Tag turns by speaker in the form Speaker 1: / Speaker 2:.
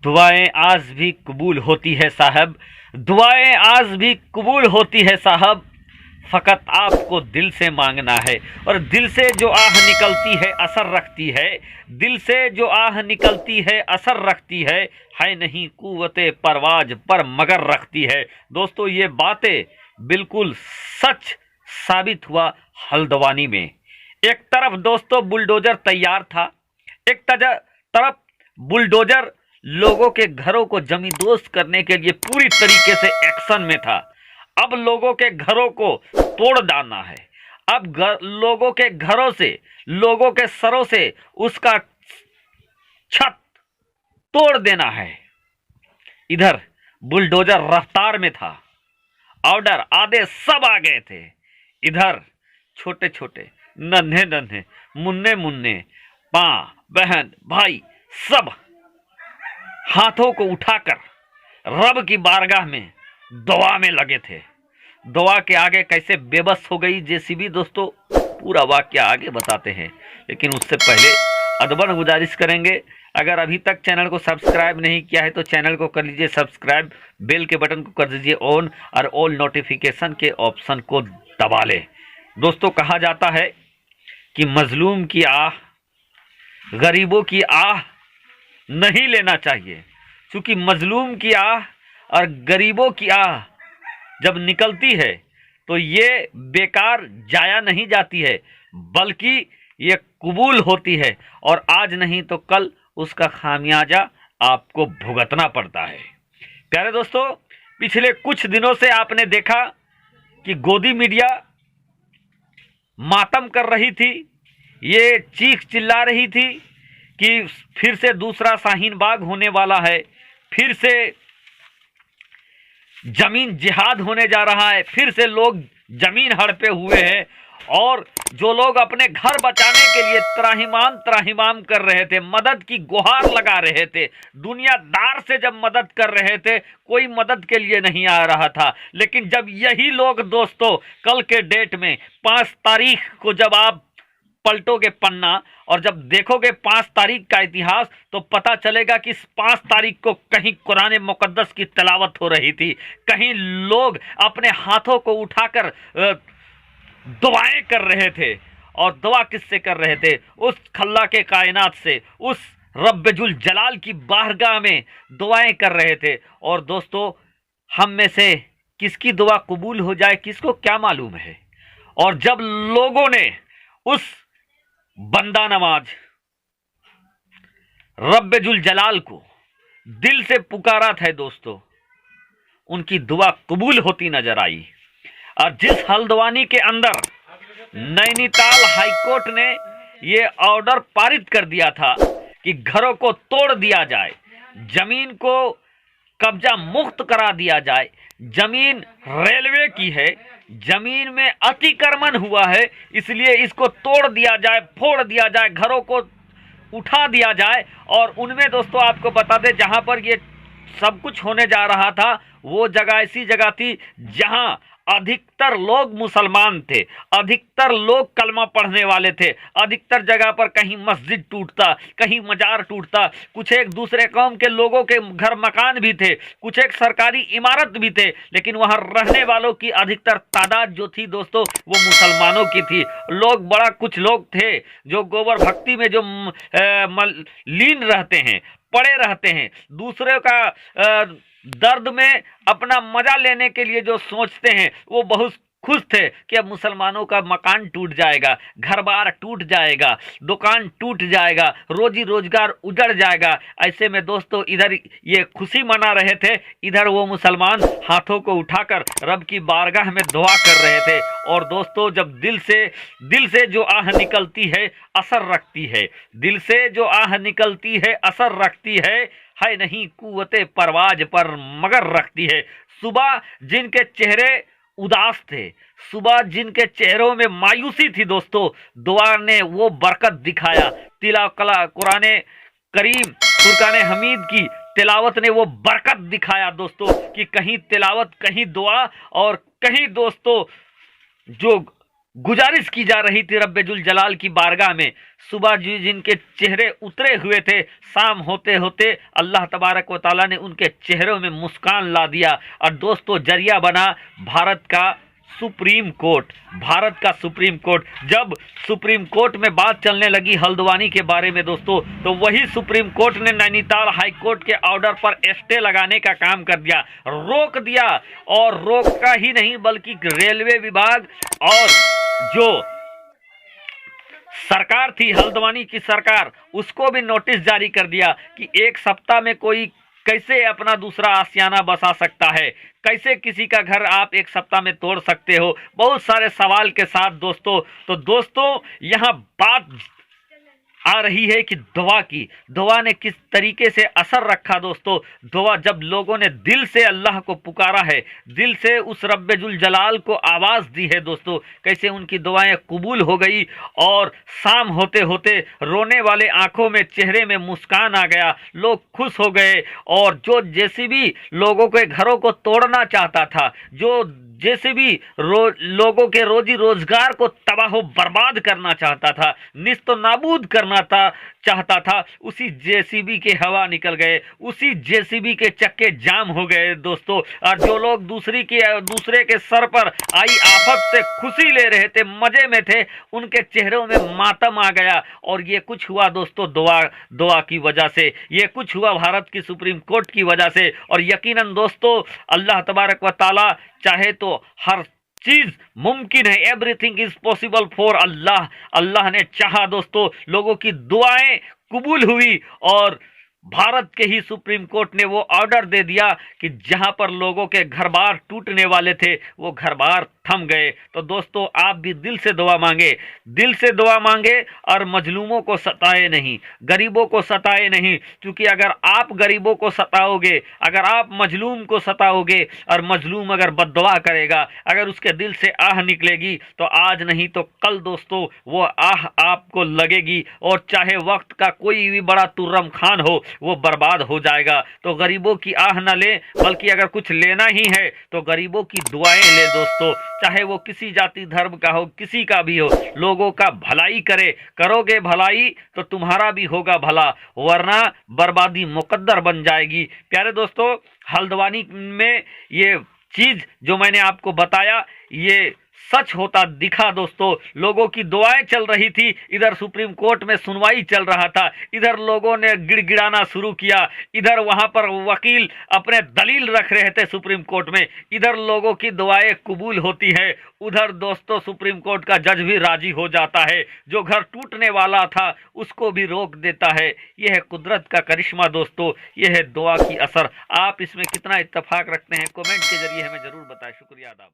Speaker 1: दुआएं आज भी कबूल होती है साहब, दुआएं आज भी कबूल होती है साहब। फ़कत आपको दिल से मांगना है, और दिल से जो आह निकलती है असर रखती है। दिल से जो आह निकलती है असर रखती है नहीं कुव्वते परवाज पर मगर रखती है। दोस्तों, ये बातें बिल्कुल सच साबित हुआ हल्द्वानी में। एक तरफ दोस्तों बुलडोजर तैयार था, एक तरफ बुलडोजर लोगों के घरों को जमींदोज करने के लिए पूरी तरीके से एक्शन में था। अब लोगों के घरों को तोड़ डालना है। अब लोगों के घरों से, लोगों के सरों से उसका छत तोड़ देना है। इधर बुलडोजर रफ्तार में था, ऑर्डर आदेश सब आ गए थे। इधर छोटे छोटे नन्हे नन्हे मुन्ने मुन्ने माँ बहन भाई सब हाथों को उठाकर रब की बारगाह में दुआ में लगे थे। दुआ के आगे कैसे बेबस हो गई जेसीबी, दोस्तों पूरा वाक्य आगे बताते हैं, लेकिन उससे पहले अदबन गुजारिश करेंगे, अगर अभी तक चैनल को सब्सक्राइब नहीं किया है तो चैनल को कर लीजिए सब्सक्राइब, बेल के बटन को कर दीजिए ऑन और ऑल नोटिफिकेशन के ऑप्शन को दबा लें। दोस्तों, कहा जाता है कि मजलूम की आह, गरीबों की आह नहीं लेना चाहिए, क्योंकि मजलूम की आह और गरीबों की आह जब निकलती है तो ये बेकार जाया नहीं जाती है, बल्कि ये कबूल होती है, और आज नहीं तो कल उसका खामियाजा आपको भुगतना पड़ता है। प्यारे दोस्तों, पिछले कुछ दिनों से आपने देखा कि गोदी मीडिया मातम कर रही थी, ये चीख चिल्ला रही थी कि फिर से दूसरा शाहीन बाग होने वाला है, फिर से जमीन जिहाद होने जा रहा है, फिर से लोग जमीन हड़पे हुए हैं, और जो लोग अपने घर बचाने के लिए त्राहिमाम त्राहिमाम कर रहे थे, मदद की गुहार लगा रहे थे, दुनियादार से जब मदद कर रहे थे, कोई मदद के लिए नहीं आ रहा था। लेकिन जब यही लोग दोस्तों कल के डेट में 5 तारीख को जब आप पलटोगे पन्ना और जब देखोगे 5 तारीख का इतिहास, तो पता चलेगा कि इस 5 तारीख को कहीं कुरान मुकद्दस की तिलावत हो रही थी, कहीं लोग अपने हाथों को उठाकर दुआएं कर रहे थे। और दुआ किससे कर रहे थे? उस खल्ला के कायनात से, उस रब्बुल जलाल की बारगाह में दुआएं कर रहे थे। और दोस्तों, हम में से किसकी दुआ कबूल हो जाए किसको क्या मालूम है। और जब लोगों ने उस बंदा नवाज रब्बुल जलाल को दिल से पुकारा था दोस्तों, उनकी दुआ कबूल होती नजर आई। और जिस हल्द्वानी के अंदर नैनीताल हाईकोर्ट ने ये ऑर्डर पारित कर दिया था कि घरों को तोड़ दिया जाए, जमीन को कब्जा मुक्त करा दिया जाए, जमीन रेलवे की है, जमीन में अतिक्रमण हुआ है, इसलिए इसको तोड़ दिया जाए, फोड़ दिया जाए, घरों को उठा दिया जाए। और उनमें दोस्तों आपको बता दें, जहां पर ये सब कुछ होने जा रहा था वो जगह ऐसी जगह थी जहां अधिकतर लोग मुसलमान थे, अधिकतर लोग कलमा पढ़ने वाले थे, अधिकतर जगह पर कहीं मस्जिद टूटता, कहीं मजार टूटता, कुछ एक दूसरे कौम के लोगों के घर मकान भी थे, कुछ एक सरकारी इमारत भी थे, लेकिन वहां रहने वालों की अधिकतर तादाद जो थी दोस्तों वो मुसलमानों की थी। लोग बड़ा कुछ लोग थे जो गोबर भक्ति में जो लीन रहते हैं, पड़े रहते हैं, दूसरे का दर्द में अपना मजा लेने के लिए जो सोचते हैं, वो बहुत खुश थे कि अब मुसलमानों का मकान टूट जाएगा, घर बार टूट जाएगा, दुकान टूट जाएगा, रोजी रोजगार उजड़ जाएगा। ऐसे में दोस्तों इधर ये खुशी मना रहे थे, इधर वो मुसलमान हाथों को उठाकर रब की बारगाह में दुआ कर रहे थे। और दोस्तों, जब दिल से जो आह निकलती है असर रखती है, दिल से जो आह निकलती है असर रखती है नहीं कुव्वते परवाज पर मगर रखती है। सुबह जिनके चेहरे उदास थे, सुबह जिनके चेहरों में मायूसी थी दोस्तों, दुआ ने वो बरकत दिखाया। कुरान करीम फुरकान हमीद की तिलावत ने वो बरकत दिखाया दोस्तों कि कहीं तिलावत, कहीं दुआ और कहीं दोस्तों जो गुजारिश की जा रही थी रब्बुल जलाल की बारगाह में। सुबह जिनके चेहरे उतरे हुए थे, शाम होते होते अल्लाह तबारक व तआला ने उनके चेहरों में मुस्कान ला दिया। और दोस्तों, जरिया बना भारत का सुप्रीम कोर्ट। भारत का सुप्रीम कोर्ट, जब सुप्रीम कोर्ट में बात चलने लगी हल्द्वानी के बारे में दोस्तों, तो वही सुप्रीम कोर्ट ने नैनीताल हाई कोर्ट के ऑर्डर पर स्टे लगाने का काम कर दिया, रोक दिया। और रोका ही नहीं बल्कि रेलवे विभाग और जो सरकार थी, हल्द्वानी की सरकार, उसको भी नोटिस जारी कर दिया कि एक सप्ताह में कोई कैसे अपना दूसरा आशियाना बसा सकता है, कैसे किसी का घर आप एक सप्ताह में तोड़ सकते हो, बहुत सारे सवाल के साथ दोस्तों। तो दोस्तों, यहाँ बात आ रही है कि दुआ ने किस तरीके से असर रखा दोस्तों। दुआ, जब लोगों ने दिल से अल्लाह को पुकारा है, दिल से उस रब्बुल जलाल को आवाज़ दी है दोस्तों, कैसे उनकी दुआएं कबूल हो गई। और शाम होते होते रोने वाले आंखों में, चेहरे में मुस्कान आ गया, लोग खुश हो गए। और जो जेसीबी लोगों के घरों को तोड़ना चाहता था, जो जेसीबी लोगों के रोजी रोजगार को तबाह बर्बाद करना चाहता था, निस्तो नाबूद करना चाहता था, उसी जेसीबी के हवा निकल गए, उसी जेसीबी के चक्के जाम हो गए दोस्तों। और जो लोग दूसरे के सर पर आई आफत से खुशी ले रहे थे, मजे में थे, उनके चेहरों में मातम आ गया। और ये कुछ हुआ दोस्तों दुआ की वजह से, ये कुछ हुआ भारत की सुप्रीम कोर्ट की वजह से। और यकीनन दोस्तों, अल्लाह तबारक व तआला चाहे तो हर चीज मुमकिन है। एवरीथिंग इज पॉसिबल फॉर अल्लाह। अल्लाह ने चाहा दोस्तों, लोगों की दुआएं कबूल हुई और भारत के ही सुप्रीम कोर्ट ने वो ऑर्डर दे दिया कि जहां पर लोगों के घर बार टूटने वाले थे, वो घर बार थम गए। तो दोस्तों, आप भी दिल से दुआ मांगे, दिल से दुआ मांगे और मजलूमों को सताए नहीं, गरीबों को सताए नहीं। क्योंकि अगर आप गरीबों को सताओगे, अगर आप मजलूम को सताओगे और मजलूम अगर बद्दुआ करेगा, अगर उसके दिल से आह निकलेगी, तो आज नहीं तो कल दोस्तों वो आह आपको लगेगी। और चाहे वक्त का कोई भी बड़ा तुर्रम खान हो, वो बर्बाद हो जाएगा। तो गरीबों की आह न ले, बल्कि अगर कुछ लेना ही है तो गरीबों की दुआएं ले दोस्तों। चाहे वो किसी जाति धर्म का हो, किसी का भी हो, लोगों का भलाई करोगे भलाई तो तुम्हारा भी होगा भला, वरना बर्बादी मुकद्दर बन जाएगी। प्यारे दोस्तों, हल्द्वानी में ये चीज जो मैंने आपको बताया, ये सच होता दिखा दोस्तों। लोगों की दुआएं चल रही थी, इधर सुप्रीम कोर्ट में सुनवाई चल रहा था, इधर लोगों ने गिड़गिड़ाना शुरू किया, इधर वहां पर वकील अपने दलील रख रहे थे सुप्रीम कोर्ट में, इधर लोगों की दुआएं कबूल होती है, उधर दोस्तों सुप्रीम कोर्ट का जज भी राजी हो जाता है, जो घर टूटने वाला था उसको भी रोक देता है। यह है कुदरत का करिश्मा दोस्तों, यह है दुआ की असर। आप इसमें कितना इत्तेफाक रखते हैं, कमेंट के जरिए हमें जरूर बताएं। शुक्रिया, आदाब।